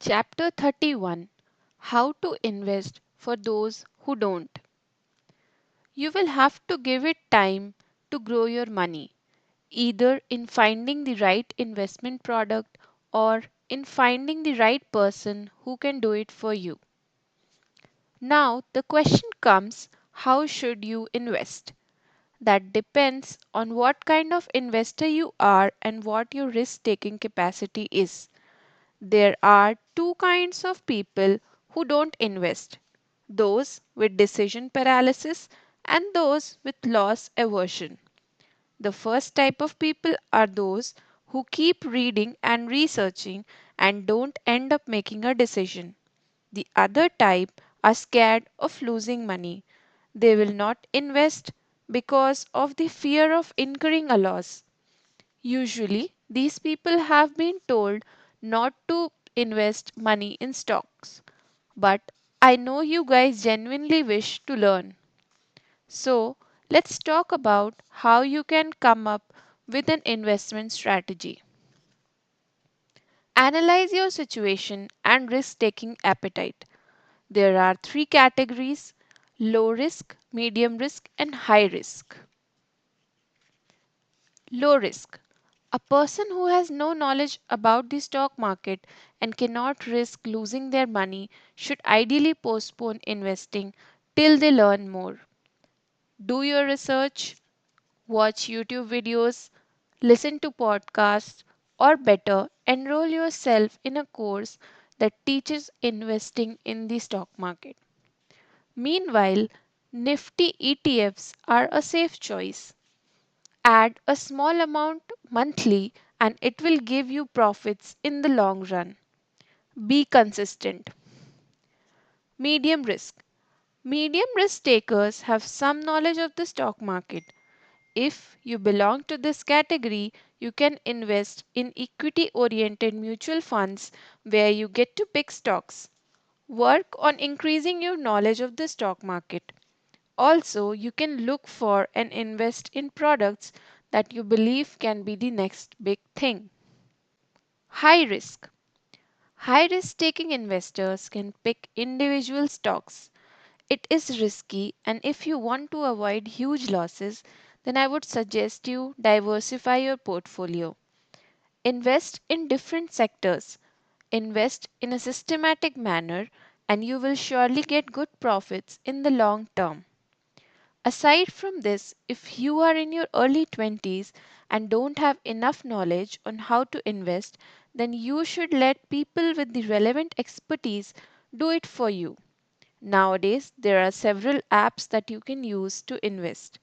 Chapter 31: How to Invest for Those Who Don't. You will have to give it time to grow your money, either in finding the right investment product or in finding the right person who can do it for you. Now, the question comes, how should you invest? That depends on what kind of investor you are and what your risk taking capacity is. There are two kinds of people who don't invest: those with decision paralysis and those with loss aversion. The first type of people are those who keep reading and researching and don't end up making a decision. The other type are scared of losing money. They will not invest because of the fear of incurring a loss. Usually, these people have been told not to invest money in stocks. But I know you guys genuinely wish to learn. So, let's talk about how you can come up with an investment strategy. Analyze your situation and risk taking appetite. There are three categories: low risk, medium risk, and high risk. Low risk. A person who has no knowledge about the stock market and cannot risk losing their money should ideally postpone investing till they learn more. Do your research, watch YouTube videos, listen to podcasts, or better, enroll yourself in a course that teaches investing in the stock market. Meanwhile, Nifty ETFs are a safe choice. Add a small amount monthly and it will give you profits in the long run. Be consistent. Medium risk. Medium risk takers have some knowledge of the stock market. If you belong to this category, you can invest in equity oriented mutual funds where you get to pick stocks. Work on increasing your knowledge of the stock market. Also, you can look for and invest in products that you believe can be the next big thing. High risk. High risk taking investors can pick individual stocks. It is risky, and if you want to avoid huge losses, then I would suggest you diversify your portfolio. Invest in different sectors. Invest in a systematic manner, and you will surely get good profits in the long term. Aside from this, if you are in your early 20s and don't have enough knowledge on how to invest, then you should let people with the relevant expertise do it for you. Nowadays, there are several apps that you can use to invest.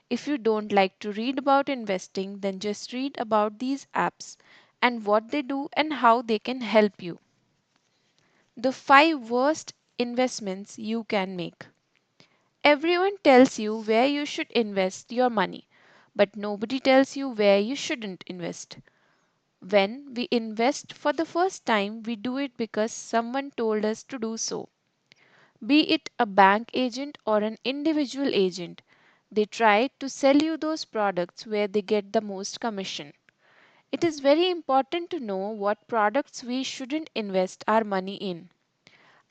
If you don't like to read about investing, then just read about these apps and what they do and how they can help you. The 5 worst investments you can make. Everyone tells you where you should invest your money, but nobody tells you where you shouldn't invest. When we invest for the first time, we do it because someone told us to do so. Be it a bank agent or an individual agent, they try to sell you those products where they get the most commission. It is very important to know what products we shouldn't invest our money in.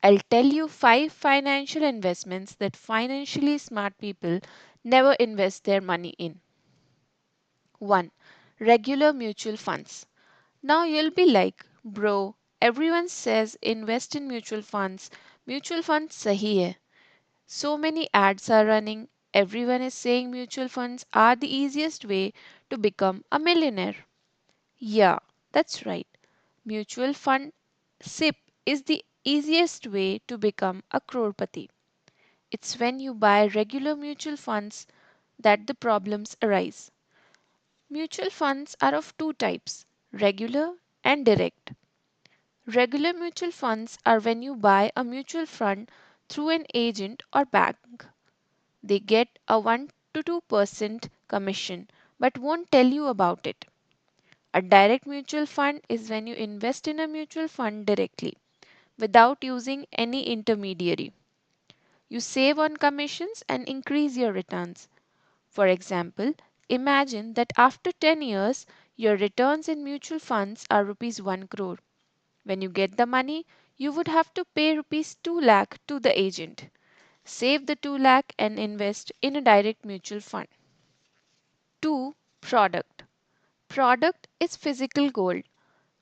I'll tell you 5 financial investments that financially smart people never invest their money in. 1. Regular mutual funds. Now you'll be like, bro, everyone says invest in mutual funds. Mutual funds sahi hai. So many ads are running. Everyone is saying mutual funds are the easiest way to become a millionaire. Yeah, that's right. Mutual fund SIP is the easiest way to become a crorepati. It's when you buy regular mutual funds that the problems arise. Mutual funds are of two types: regular and direct. Regular mutual funds are when you buy a mutual fund through an agent or bank. They get a 1 to 2% commission but won't tell you about it. A direct mutual fund is when you invest in a mutual fund directly without using any intermediary. You save on commissions and increase your returns. For example, imagine that after 10 years, your returns in mutual funds are rupees 1 crore. When you get the money, you would have to pay rupees 2 lakh to the agent. Save the 2 lakh and invest in a direct mutual fund. 2. Product. Product is physical gold.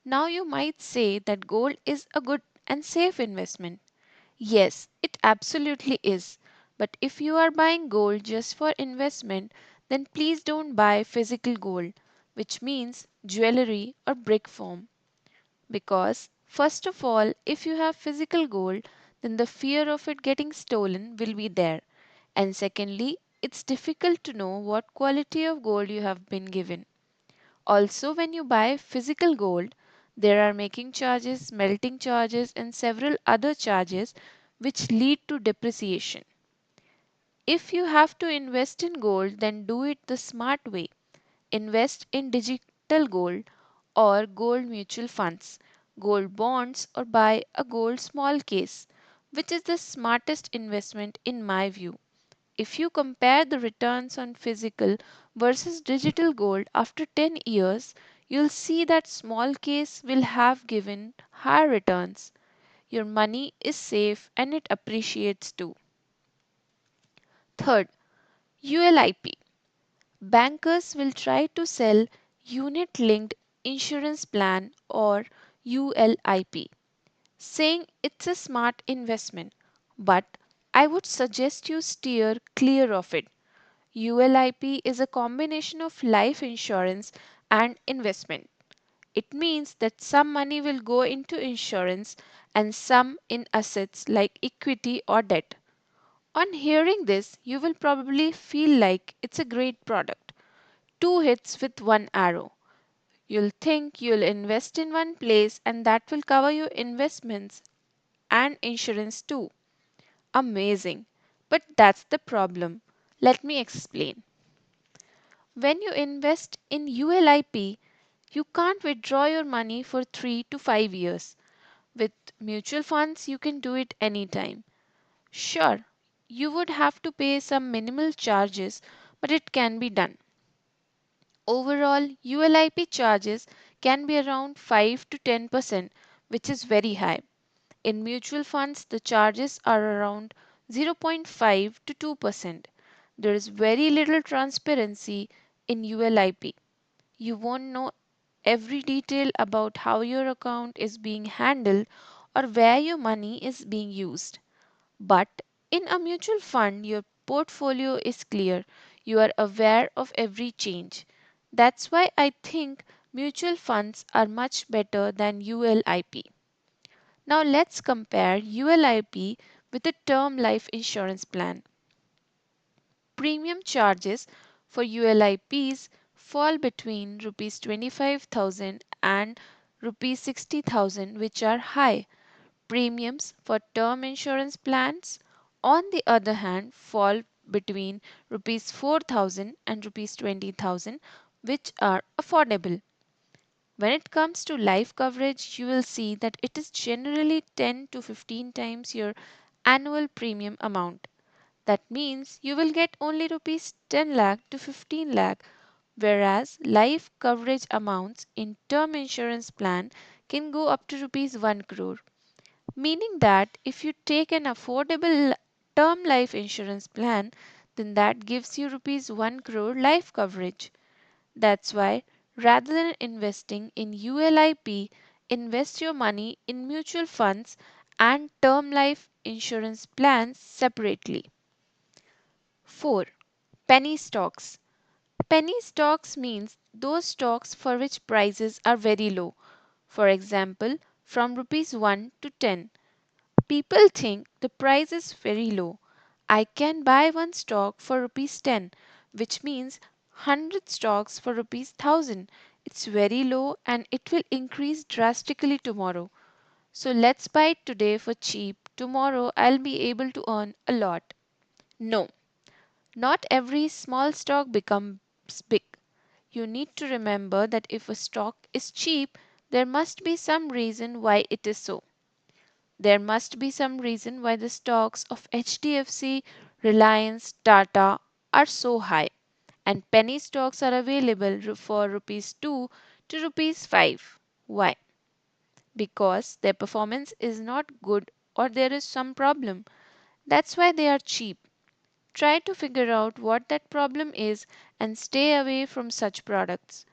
Now you might say that gold is a good and safe investment. Yes, it absolutely is. But if you are buying gold just for investment, then please don't buy physical gold, which means jewelry or brick form. Because, first of all, if you have physical gold, then the fear of it getting stolen will be there. And secondly, it's difficult to know what quality of gold you have been given. Also, when you buy physical gold, there are making charges, melting charges, and several other charges which lead to depreciation. If you have to invest in gold, then do it the smart way. Invest in digital gold or gold mutual funds, gold bonds, or buy a gold small case, which is the smartest investment in my view. If you compare the returns on physical versus digital gold after 10 years, you'll see that small case will have given higher returns. Your money is safe and it appreciates too. Third, ULIP. Bankers will try to sell unit linked insurance plan or ULIP, saying it's a smart investment, but I would suggest you steer clear of it. ULIP is a combination of life insurance and investment. It means that some money will go into insurance and some in assets like equity or debt. On hearing this, you will probably feel like it's a great product. Two hits with one arrow. You'll think you'll invest in one place and that will cover your investments and insurance too. Amazing. But that's the problem. Let me explain. When you invest in ULIP, you can't withdraw your money for 3 to 5 years. With mutual funds, you can do it anytime. Sure, you would have to pay some minimal charges, but it can be done. Overall, ULIP charges can be around 5 to 10%, which is very high. In mutual funds, the charges are around 0.5 to 2%. There is very little transparency in ULIP. You won't know every detail about how your account is being handled or where your money is being used. But in a mutual fund, your portfolio is clear. You are aware of every change. That's why I think mutual funds are much better than ULIP. Now let's compare ULIP with a term life insurance plan. Premium charges for ULIPs fall between rupees 25,000 and rupees 60,000, which are high. Premiums for term insurance plans, on the other hand, fall between rupees 4,000 and rupees 20,000, which are affordable. When it comes to life coverage, you will see that it is generally 10 to 15 times your annual premium amount. That means you will get only rupees 10 lakh to 15 lakh, whereas life coverage amounts in term insurance plan can go up to rupees 1 crore. Meaning that if you take an affordable term life insurance plan, then that gives you rupees 1 crore life coverage. That's why rather than investing in ULIP, invest your money in mutual funds and term life insurance plans separately. 4. Penny stocks. Penny stocks means those stocks for which prices are very low. For example, from rupees 1 to 10. People think the price is very low. I can buy one stock for rupees 10, which means 100 stocks for rupees 1000. It's very low and it will increase drastically tomorrow. So let's buy it today for cheap. Tomorrow I'll be able to earn a lot. No, not every small stock becomes big. You need to remember that if a stock is cheap, there must be some reason why it is so. There must be some reason why the stocks of HDFC, Reliance, Tata are so high and penny stocks are available for rupees 2 to rupees 5. Why? because their performance is not good or there is some problem. That's why they are cheap. Try to figure out what that problem is and stay away from such products.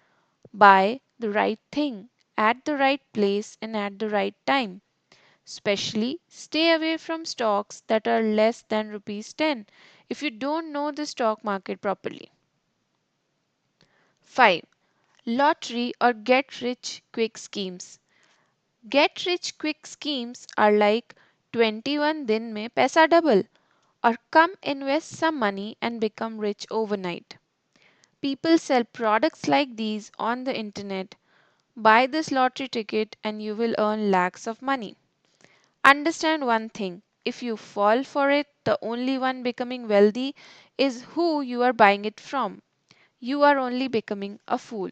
Buy the right thing at the right place and at the right time. Especially stay away from stocks that are less than rupees 10 if you don't know the stock market properly. 5. Lottery or get rich quick schemes. Get rich quick schemes are like 21 दिन में पैसा double or come invest some money and become rich overnight. People sell products like these on the internet. Buy this lottery ticket and you will earn lakhs of money. Understand one thing, if you fall for it, the only one becoming wealthy is who you are buying it from. You are only becoming a fool.